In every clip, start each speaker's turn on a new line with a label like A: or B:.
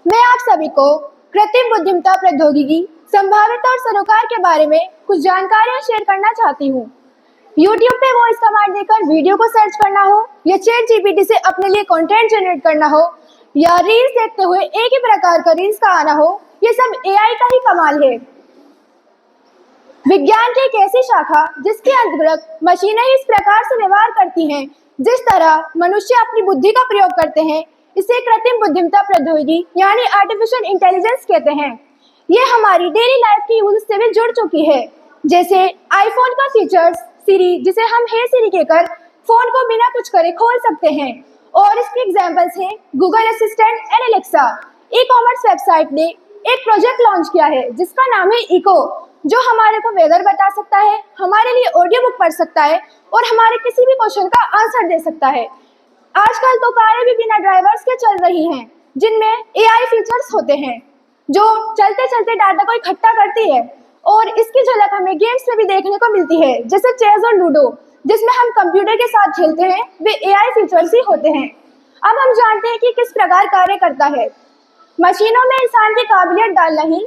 A: मैं आप सभी को कृत्रिम बुद्धिमत्ता प्रौद्योगिकी, संभावित और सरोकार के बारे में कुछ जानकारियां शेयर करना चाहती हूँ। YouTube पे वॉइस कमांड देकर वीडियो को सर्च करना हो या चैट जीपीटी से अपने लिए कंटेंट जनरेट करना हो या रील्स देखते हुए एक ही प्रकार का रील्स का आना हो, ये सब एआई का ही कमाल है। विज्ञान की एक ऐसी शाखा जिसके अंतर्गत मशीनें ही इस प्रकार से व्यवहार करती हैं जिस तरह मनुष्य अपनी बुद्धि का प्रयोग करते हैं, इसे कृत्रिम बुद्धिमत्ता प्रौद्योगिकी यानी आर्टिफिशियल इंटेलिजेंस कहते हैं। ये हमारी डेली लाइफ की यूज से भी जुड़ चुकी है। जैसे आईफोन का फीचर्स सीरी, जिसे हम हे सीरी कहकर फोन को बिना कुछ करे खोल सकते हैं, और इसके एग्जांपल्स हैं Google assistant and Alexa. E commerce website ने एक प्रोजेक्ट लॉन्च किया है जिसका नाम है इको, जो हमारे को वेदर बता सकता है, हमारे लिए ऑडियो बुक पढ़ सकता है और हमारे किसी भी क्वेश्चन का आंसर दे सकता है। आजकल तो कारें भी बिना ड्राइवर्स के चल रही हैं, जिनमें एआई फीचर्स होते हैं जो चलते चलते डाटा को इकट्ठा करती है, और इसकी झलक हमें गेम्स में भी देखने को मिलती है, जैसे चेस और लूडो, जिसमें हम कंप्यूटर के साथ खेलते हैं, वे एआई फीचर्स ही होते हैं। अब हम जानते हैं कि किस प्रकार कार्य करता है। मशीनों में इंसान की काबिलियत डालना ही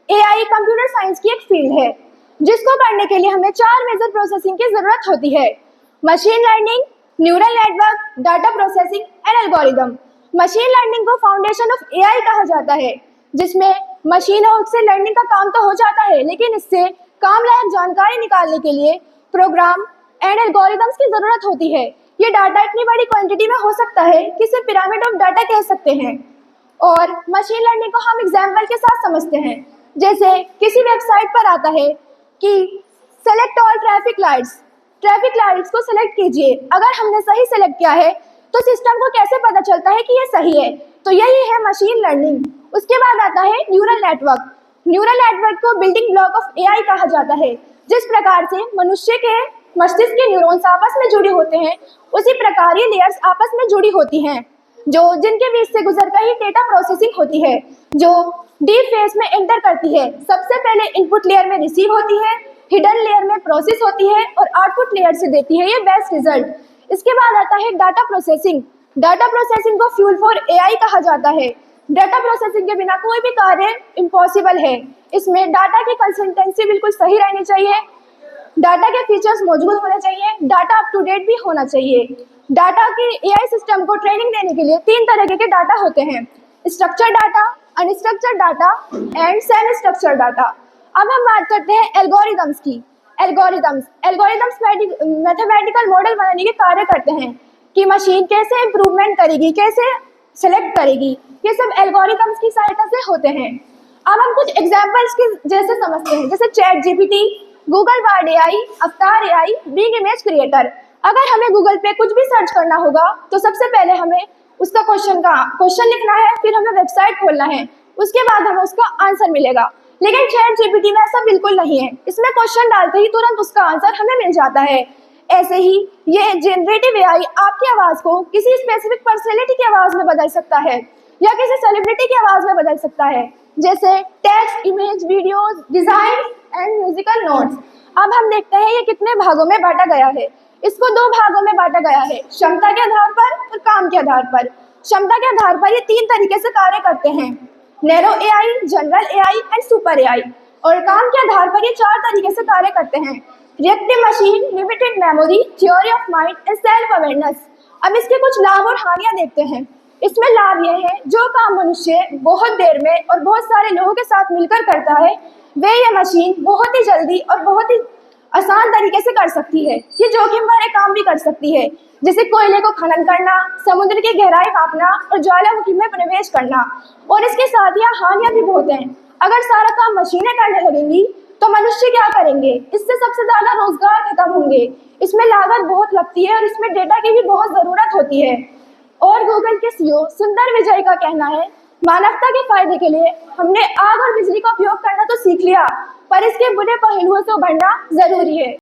A: एआई कंप्यूटर साइंस की एक फील्ड है, जिसको करने के लिए हमें 4 मेजर प्रोसेसिंग की जरूरत होती है: machine learning, neural network, data processing and algorithm. Machine learning को फाउंडेशन ऑफ एआई कहा जाता है, जिसमें मशीनों से लर्निंग का काम तो हो जाता है, लेकिन इससे काम लायक जानकारी निकालने के लिए प्रोग्राम एंड एल्गोरिदम्स की जरूरत होती है। ये डाटा इतनी बड़ी क्वांटिटी में हो सकता है कि इसे पिरामिड ऑफ डाटा कह सकते हैं। और मशीन लर्निंग को हम एग्जाम्पल के साथ समझते हैं। जैसे किसी वेबसाइट पर आता है कि सेलेक्ट ऑल ट्रैफिक लाइट्स को सेलेक्ट कीजिए। अगर हमने सही सेलेक्ट किया है तो सिस्टम को कैसे पता चलता है कि ये सही है? तो यही है मशीन लर्निंग। उसके बाद आता है न्यूरल नेटवर्क। न्यूरल नेटवर्क को बिल्डिंग ब्लॉक ऑफ एआई कहा जाता है। जिस प्रकार से मनुष्य के मस्तिष्क के न्यूरॉन्स आपस में जुड़े होते हैं, उसी प्रकार ये लेयर्स आपस में जुड़ी होती हैं, जो जिनके बीच से गुजरकर ही डेटा प्रोसेसिंग होती है, जो डीप फेज में एंटर करती है। सबसे पहले इनपुट लेयर में रिसीव होती है, हिडन लेयर में प्रोसेस होती है और आउटपुट लेयर से देती है ये बेस्ट रिजल्ट। इसके बाद आता है डाटा प्रोसेसिंग। डाटा प्रोसेसिंग को फ्यूल फॉर एआई कहा जाता है। डाटा प्रोसेसिंग के बिना कोई भी कार्य इम्पॉसिबल है। इसमें डाटा की कंसिस्टेंसी बिल्कुल सही रहनी चाहिए, डाटा के फीचर्स मौजूद होने चाहिए, डाटा अप टू डेट भी होना चाहिए। डाटा की एआई सिस्टम को ट्रेनिंग देने के लिए 3 तरह के डाटा होते हैं: structure data, unstructured data and semi structure data. अब हम बात करते हैं एल्गोरिदम्स की। एल्गोरिदम्स मैथमेटिकल मॉडल बनाने के कार्य करते हैं कि मशीन कैसे इंप्रूवमेंट करेगी, कैसे सिलेक्ट करेगी। ये सब एल्गोरिदम्स की सहायता से होते हैं। अब हम कुछ एग्जांपल्स के जैसे समझते हैं, जैसे chat GPT, Google Bard AI, अवतार एआई, बिंग इमेज क्रिएटर। अगर हमें गूगल पे कुछ भी सर्च करना होगा तो सबसे पहले हमें उसका क्वेश्चन लिखना है, फिर हमें वेबसाइट खोलना है, उसके बाद हमें उसका आंसर मिलेगा। लेकिन चैट जीपीटी में ऐसा बिल्कुल नहीं है। इसमें क्वेश्चन डालते ही तुरंत उसका आंसर हमें मिल जाता है। ऐसे ही ये जनरेटिव एआई आपकी आवाज को किसी स्पेसिफिक पर्सनैलिटी की आवाज में बदल सकता है या किसी सेलिब्रिटी की आवाज में बदल सकता है, जैसे text, image, videos, design and musical notes. अब हम देखते हैं ये कितने भागों में बांटा गया है। इसको 2 भागों में बांटा गया है, क्षमता के आधार पर और काम के आधार पर। क्षमता के आधार पर ये 3 तरीके से कार्य करते हैं: narrow AI, general AI and super AI. और काम के आधार पर ये 4 तरीके से कार्य करते हैं: reactive machine, limited memory, theory of mind and self awareness. अब इसके कुछ लाभ और हानियां देखते हैं। इसमें लाभ ये है, जो काम मनुष्य बहुत देर में और बहुत सारे लोगों के साथ मिलकर करता है, वे ये मशीन बहुत ही जल्दी और बहुत ही आसान तरीके से कर सकती है। ये जोखिम भरे काम भी कर सकती है, जैसे कोयले को खनन करना, समुद्र की गहराई मापना और ज्वालामुखी में प्रवेश करना। और इसके साथ ही हानियां भी बहुत हैं। अगर सारा काम मशीनें करने लगेंगी तो मनुष्य क्या करेंगे? इससे सबसे ज्यादा रोजगार खत्म होंगे। इसमें लागत बहुत लगती है और इसमें डेटा की भी बहुत जरूरत होती है। और गूगल के सीईओ सुंदर विजय का कहना है, मानवता के फायदे के लिए हमने आग और बिजली का उपयोग करना तो सीख लिया, पर इसके बुरे पहलुओं से उभरना जरूरी है।